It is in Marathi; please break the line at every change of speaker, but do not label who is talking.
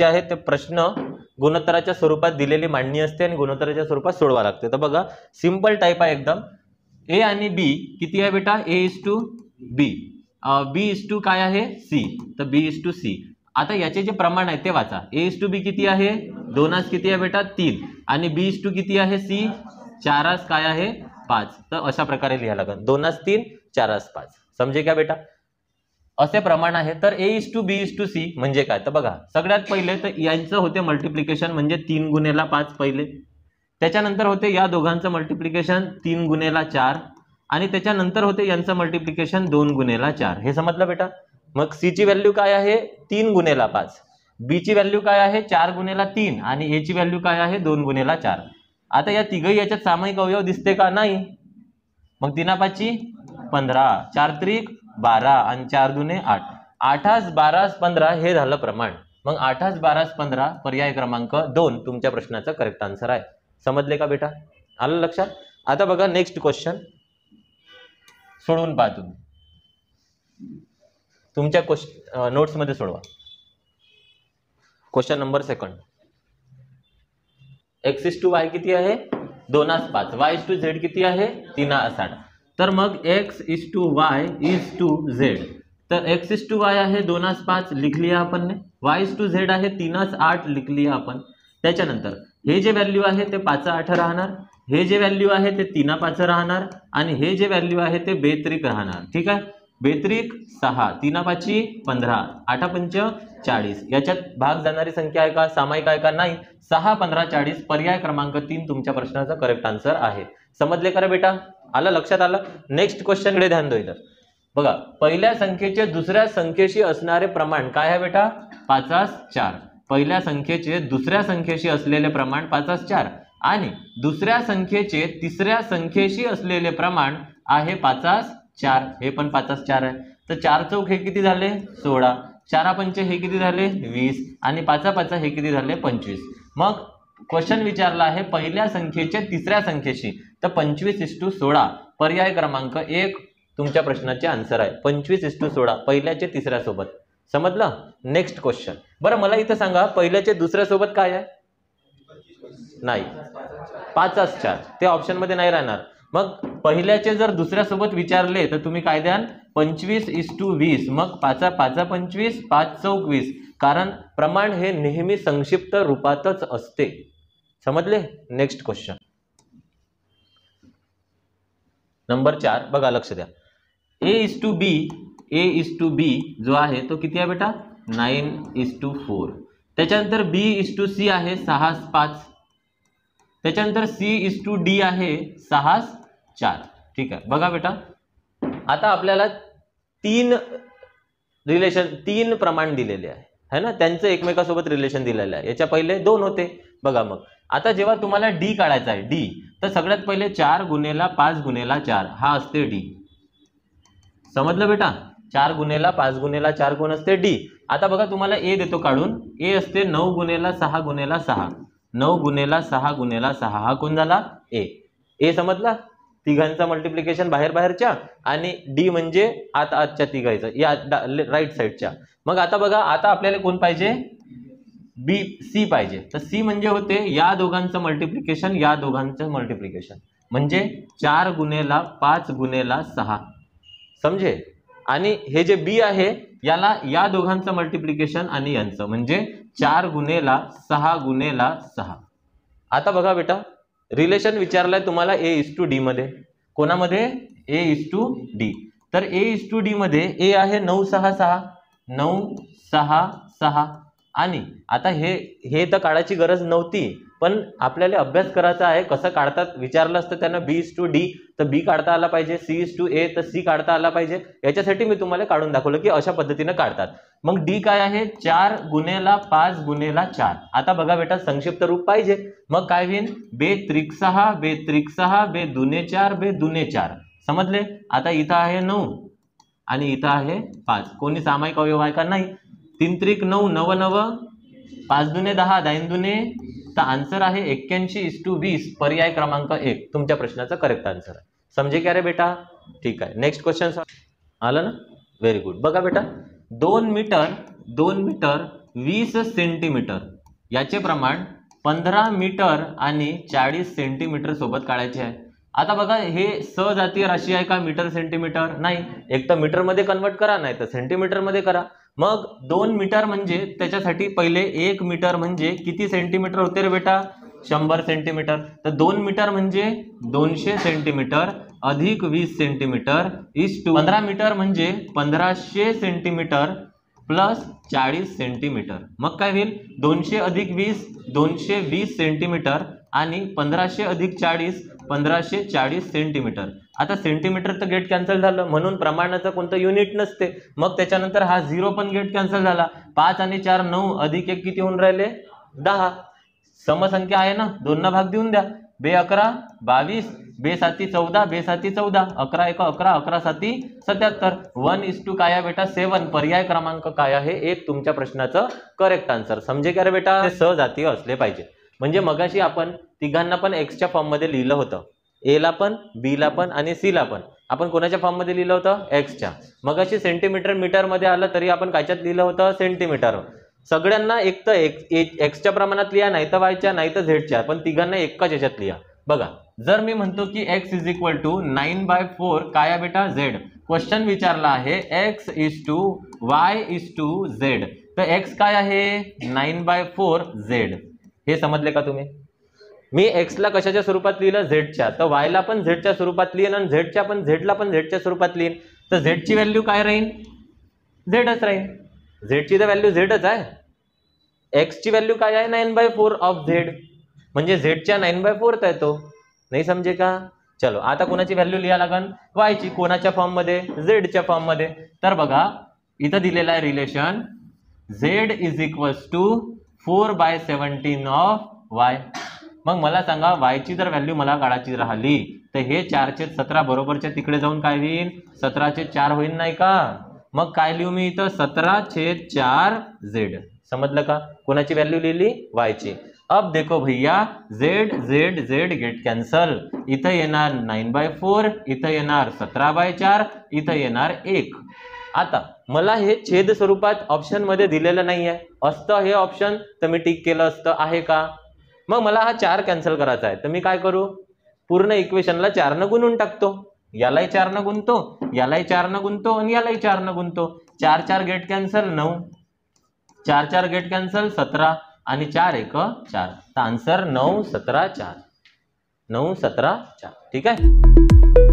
आहे ते प्रश्न गुणोत्तराच्या स्वरूपात दिलेली मांडणी असते आणि गुणोत्तराच्या स्वरूपात सोडवा लागते. तर बघा सिंपल टाइप आहे एकदम. ए आणि बी किती आहे बेटा? A:B. B:2 काय आहे? C. तर B:C. आता याचे जे प्रमाण आहे ते वाचा. A:B किती आहे? 2 किती आहे बेटा? 3. आणि B:2 किती आहे? C 4 काय आहे? 5. तर अशा प्रकारे लिहायला लागेल. 2 3 4 5. समजे का बेटा? असे प्रमाण आहे. तर A:B:C म्हणजे काय? तर बघा सगळ्यात पहिले तर यांचं होते मल्टिप्लिकेशन म्हणजे 3 गुणेला 5 पहिले. त्याच्यानंतर होते या दोघांचं मल्टिप्लिकेशन 3 गुणेला 4 आणि त्याच्यानंतर होते यांचं मल्टिप्लिकेशन 2 गुणेला 4. हे समजलं बेटा? मग C ची व्हॅल्यू काय आहे? 3 गुणेला 5. B ची व्हॅल्यू काय आहे? 4 गुणेला 3 आणि A ची व्हॅल्यू काय आहे? 2 गुणेला 4. आता या तिघही याच्यात सामायिक अवयव दिसते का? नाही. मग 3 5 15, 4 त्रिक 12 आणि 4 दुने 8. 8 12 15 हे झालं प्रमाण. मग 8 12 15 पर्याय क्रमांक 2 तुमच्या प्रश्नाचा करेक्ट आन्सर आहे. समजले का बेटा? आलं लक्षात? आता बघा नेक्स्ट क्वेश्चन सोडवून पहा तुम्ही. तुमच्या नोट्स मध्ये सोडवा. Question number 2. x:y किती आहे? 2:5. y:z किती आहे? 3:8. तर मग x:y:z. तर x:y आहे 2:5 लिख लिया आपण ने. y:z आहे 3:8 लिख लिया आपण. त्याच्यानंतर हे जे व्हॅल्यू आहे ते 5:8 राहणार. हे जे व्हॅल्यू आहे ते 3:5 राहणार आणि हे जे व्हॅल्यू आहे ते बेत्रिक राहणार. ठीक आहे. बेत्रिक 6, 3:5 15, 8:5 40. याच्यात भाग जाणारी संख्या आहे का? सामायिक आहे का? नाही. 6 15 40 पर्याय क्रमांक 3 तुमच्या प्रश्नाचा करेक्ट आन्सर आहे. समजले का रे बेटा? आलं लक्षात? आलं. नेक्स्ट क्वेश्चन कडे ध्यान द्या. बघा पहिल्या संख्येचे दुसऱ्या संख्येशी असणारे प्रमाण काय आहे बेटा? 5:4. पहिल्या संख्येचे दुसऱ्या संख्येशी असलेले प्रमाण 5:4 आणि दुसऱ्या संख्येचे तिसऱ्या संख्येशी असलेले प्रमाण आहे 5:4. हे पण 5:4 आहे. तर 4 चौक हे किती झाले? 16. 4 पंचे हे किती झाले? 20 आणि 5 5 हे किती झाले? 25. मग क्वेश्चन विचारला आहे पहिल्या संख्येचे तिसऱ्या संख्येशी. तर 25:16 पर्याय क्रमांक 1 तुमच्या प्रश्नाचे आन्सर आहे. 25:16 पहिल्याचे तिसऱ्या सोबत. समजलं? Next question. बरं मला इथं सांगा पहिल्याचे दुसऱ्या सोबत काय आहे? नाही 5:4. ते ऑप्शन मध्ये नाही राहणार. मग पहिल्याचे जर दुसऱ्या सोबत विचारले तर तुम्ही काय द्याल? 25:20. मग 5 5 25 5 चौक 20. कारण प्रमाण हे नेहमी संक्षिप्त रूपातच असते. समजले? नेक्स्ट क्वेश्चन नंबर 4 बघा लक्ष द्या. A:B जो आहे तो किती आहे बेटा? 9:4. त्याच्यानंतर B:C आहे 6:5. त्याच्यानंतर C:D आहे 6:4. ठीक आहे. बघा बेटा आता आपल्याला 3 प्रमाण दिलेले आहे है ना. त्यांचं एकमेकांसोबत रिलेशन दिलेलं आहे. याच्या पहिले 2 होते. बघा मग आता जेव्हा तुम्हाला D काढायचा आहे D तर सगळ्यात पहिले 4 गुणेला 5 गुणेला 4 हा असते D. समजलं बेटा? 4 गुणेला 5 गुणेला 4 कोण असते? D. आता बघा तुम्हाला A देतो काढून. A असते 9 गुणेला 6 गुणेला 6. 9 गुणेला 6 गुणेला 6 हा कोण झाला? A. A समजला? तिघांचा मल्टिप्लिकेशन बाहेरच्या आणि D म्हणजे आतच्या तिघांचं या राईट साईडच्या. मग आता बघा आता आपल्याला कोण पाहिजे? C पाहिजे. तर C म्हणजे होते या दोघांचं मल्टिप्लिकेशन या दोघांचं मल्टिप्लिकेशन म्हणजे 4 गुणेला 5 गुणेला 6. समजे? आणि हे जे B आहे याला या दोघांचं मल्टिप्लिकेशन आणि यांचं म्हणजे 4 गुणेला 6 गुणेला 6. आता बघा बेटा रिलेशन विचारलाय तुम्हाला A:D मध्ये. कोणामध्ये? A:D. तर A:D मध्ये A आहे 9 6 6 9 6 6 आणि आता हे तर काढायची गरज नव्हती पण आपल्याला अभ्यास करायचा आहे कसं काढतात विचारलं असतं त्यांना. B:D तर B काढता आला पाहिजे. C:A तर C काढता आला पाहिजे. याच्यासाठी मी तुम्हाला काढून दाखवलं की अशा पद्धतीने काढतात. मग D काय आहे? 4 गुणेला 5 गुणेला 4. आता बघा बेटा संक्षिप्त रूप पाहिजे. मग काय होईल? बेत्रिक 6 बेत्रिक 6 बेदुने 4 बेदुने 4. समजले? आता इथं आहे 9 आणि इथं आहे 5. कोणी सामायिक अवयव आहे का? नाही. 3 त्रिक 9 9 9 5 दुने 10 10 दुने. तर आन्सर आहे 81:20 पर्याय क्रमांक 1 तुमच्या प्रश्नाचा करेक्ट आन्सर आहे. समजे क्या रे बेटा? ठीक आहे. नेक्स्ट क्वेश्चन आलं ना? Very good. बघा बेटा 2 मीटर 20 सेंटीमीटर, याचे प्रमाण 15 मीटर आणि 40 सेंटीमीटर सोबत काढायचे आहे. आता बघा हे सजातीय राशी आहे का मीटर सेंटीमीटर? नाही. एक तर मीटर मध्ये कन्वर्ट करा, नाही तर सेंटीमीटर मध्ये करा. मग 2 मीटर म्हणजे त्याच्यासाठी पहिले 1 मीटर म्हणजे किती सेंटीमीटर होते रे बेटा? 100 सेंटीमीटर. तर 2 मीटर म्हणजे 200 सेंटीमीटर अधिक 20 सेंटीमीटर इज टू 15 मीटर म्हणजे 1500 सेंटीमीटर प्लस 40 सेंटीमीटर. मग काय होईल? 200 अधिक 20 220 सेंटीमीटर आणि 1500 अधिक 40 1540 सेंटीमीटर. आता सेंटीमीटर तर गेट कॅन्सल झालं, म्हणून प्रमाणाचं कोणतं युनिट नसते. मग त्याच्यानंतर हा 0 पण गेट कॅन्सल झाला. 5 आणि 4 9 अधिक 1 किती होऊन राहिले? 10. समसंख्या आहे ना, 2 ना भाग देऊन द्या. 2 11 22 2 7 14 2 7 14 11 1 11 11 7 77. 1:2 काय आहे बेटा? 7. पर्याय क्रमांक काय आहे? 1 तुमच्या प्रश्नाचं करेक्ट आन्सर. समजे का रे बेटा? ते सहजातीय असले पाहिजे. म्हणजे मगाशी आपण तिघांना पण एक्सच्या फॉर्म मध्ये लिहिलं होतं, ए ला पण, बी ला पण आणि सी ला पण. आपण कोणाच्या फॉर्म मध्ये लिहिलं होतं? एक्सच्या. मगाशी सेंटीमीटर मीटर मध्ये आलं तरी आपण कायच्यात लिहिलं होतं? सेंटीमीटर. सगळ्यांना एक तर एक्सच्या प्रमाणात लिहा, नाही तर वायच्या, नाही तर झेडच्या, पण तिघांना एकाच याच्यात लिहा. बघा, जर मी म्हणतो की x इज इक्वल टू 9/4 काय आहे बेटा? z. क्वेश्चन विचारला आहे x is to y is to z. तर x काय आहे? 9/4 z. हे समजले का तुम्ही? मी x ला कशाच्या स्वरूपात लिहिलं? झेडच्या. तर y ला पण झेडच्या स्वरूपात लिहिन आणि झेडच्या पण झेडला पण झेडच्या स्वरूपात लिहिन. तर झेडची व्हॅल्यू काय राहील? झेडच राहील. झेडची तर व्हॅल्यू झेडच आहे. एक्स ची व्हॅल्यू काय आहे? 9/4 ऑफ झेड. म्हणजे झेडच्या 9/4 आहे तो. नाही समजे का? चलो आता कोणाची व्हॅल्यू लिहा लागन? वाय ची. कोणाच्या फॉर्म मध्ये? झेडच्या फॉर्म मध्ये. तर बघा इथं दिलेलं आहे relation Z is equals to 4/17 of Y. मग मला सांगा वाय ची जर व्हॅल्यू मला काढायची राहिली तर हे 4/17 बरोबरच्या तिकडे जाऊन काय होईल? 17/4 होईल नाही का? मग काय लिहू मी इथं? 17/4 झेड. समजलं का? कोणाची व्हॅल्यू लिहिली? वाय ची. अब देखो भैया Z Z Z get cancel. इथं येणार 9/4, इथं येणार 17/4, इथं येणार 1. आता मला हे छेद स्वरूपात ऑप्शन मध्ये दिलेलं नाहीये. असतं हे ऑप्शन तर मी टिक केलं असतं. आहे का? मग मला हा 4 कॅन्सल करायचा आहे. तर मी काय करू? पूर्ण इक्वेशनला 4 न गुणून टाकतो. यालाही 4 न गुणतो, यालाही 4 न गुणतो आणि यालाही 4 न गुणतो. 4 4 गेट कॅन्सल 9, 4 4 गेट कॅन्सल 17 आणि 4 1 4. तर आन्सर 9 17 4. 9 17 4. ठीक आहे.